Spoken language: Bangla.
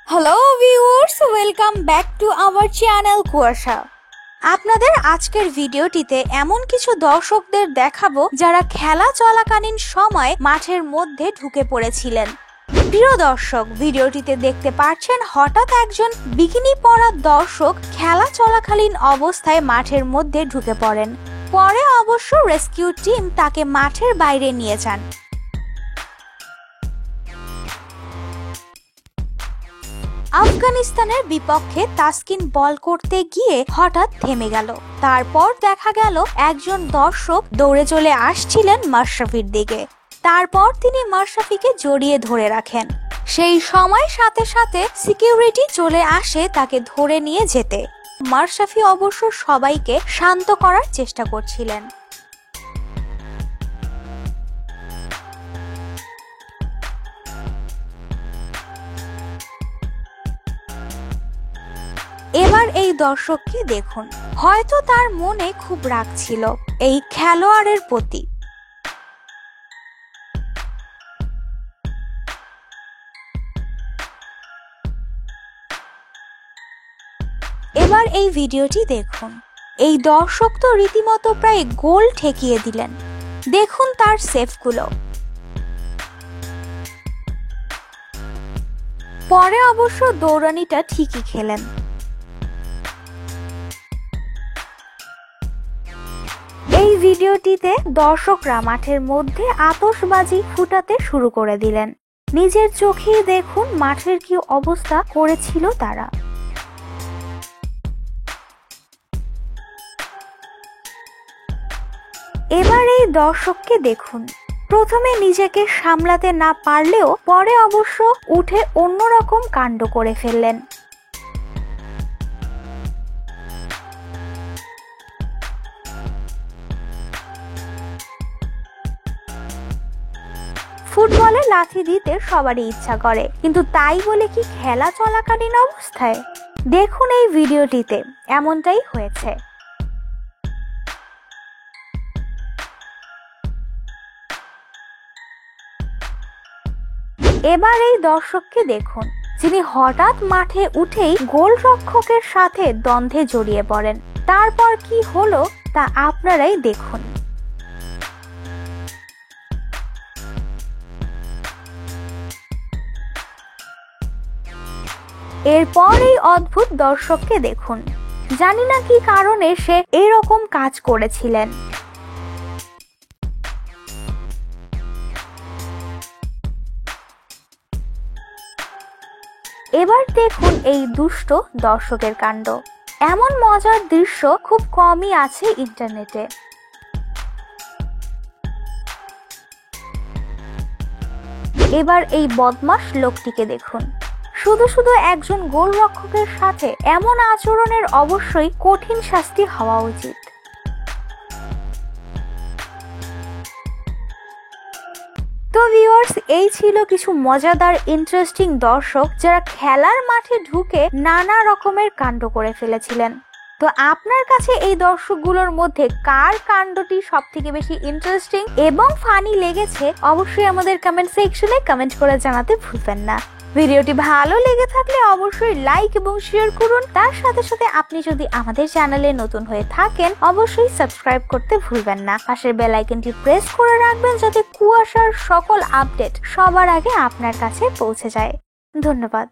Hello viewers, welcome back to our channel কুয়াশা। আপনাদের আজকের ভিডিওটিতে এমন কিছু দর্শকদের দেখাবো যারা খেলা চলাকালীন সময় মাঠের মধ্যে ঢুকে পড়েছিলেন। প্রিয় দর্শক, ভিডিওটিতে দেখতে পাচ্ছেন হঠাৎ একজন বিকিনি পরা দর্শক খেলা চলাকালীন অবস্থায় মাঠের মধ্যে ঢুকে পড়েন। পরে অবশ্য রেস্কিউ টিম তাকে মাঠের বাইরে নিয়ে যান। আফগানিস্তানের বিপক্ষে তাসকিন বল করতে গিয়ে হঠাৎ থেমে গেল। তারপর দেখা গেল একজন দর্শক দৌড়ে চলে আসছিলেন মাশরাফির দিকে। তারপর তিনি মাশরাফিকে জড়িয়ে ধরে রাখেন। সেই সময় সাথে সাথে সিকিউরিটি চলে আসে তাকে ধরে নিয়ে যেতে। মাশরাফি অবশ্য সবাইকে শান্ত করার চেষ্টা করছিলেন। এবার এই দর্শককে দেখুন, হয়তো তার মনে খুব রাগ ছিল এই খেলোয়াড়ের প্রতি। এবার এই ভিডিওটি দেখুন, এই দর্শক তো রীতিমতো প্রায় গোল ঠেকিয়ে দিলেন। দেখুন তার সেভগুলো। পরে অবশ্য দৌড়ানিটা ঠিকই খেলেন। এই ভিডিওটিতে দর্শকরা মাঠের মধ্যে আতশবাজি ফুটাতে শুরু করে দিলেন। নিজের চোখেই দেখুন মাঠের কি অবস্থা করেছিল তারা। এবার এই দর্শককে দেখুন, প্রথমে নিজেকে সামলাতে না পারলেও পরে অবশ্য উঠে অন্যরকম কাণ্ড করে ফেললেন। ফুটবলে লাথি দিতে সবারই ইচ্ছা করে, কিন্তু তাই বলে কি খেলা চলাকালীন অবস্থায়? দেখুন এই ভিডিওটিতে এমনটাই হয়েছে। এবার এই দর্শককে দেখুন, যিনি হঠাৎ মাঠে উঠেই গোলরক্ষকের সাথে দ্বন্দ্বে জড়িয়ে পড়েন। তারপর কি হলো তা আপনারাই দেখুন। এরপর এই অদ্ভুত দর্শককে দেখুন, জানি না কি কারণে সে এরকম কাজ করেছিলেন। এবার দেখুন এই দুষ্ট দর্শকের কাণ্ড। এমন মজার দৃশ্য খুব কমই আছে ইন্টারনেটে। এবার এই বদমাশ লোকটিকে দেখুন, শুধু শুধু একজন গোলরক্ষকের সাথে এমন আচরণের অবশ্যই কঠিন শাস্তি হওয়া উচিত। তো ভিউয়ার্স, এই ছিল কিছু মজাদার ইন্টারেস্টিং দর্শক যারা খেলার মাঠে ঢুকে নানা রকমের কাণ্ড করে ফেলেছিলেন। তো আপনার কাছে এই দর্শকগুলোর মধ্যে কার কাণ্ডটি সবথেকে বেশি ইন্টারেস্টিং এবং ফানি লেগেছে অবশ্যই আমাদের কমেন্ট সেকশনে কমেন্ট করে জানাতে ভুলবেন না। ভিডিওটি ভালো লেগে থাকলে অবশ্যই লাইক এবং শেয়ার করুন। তার সাথে সাথে আপনি যদি আমাদের চ্যানেলে নতুন হয়ে থাকেন অবশ্যই সাবস্ক্রাইব করতে ভুলবেন না। পাশের বেল আইকনটি প্রেস করে রাখবেন যাতে কুয়াশার সকল আপডেট সবার আগে আপনার কাছে পৌঁছে যায়। ধন্যবাদ।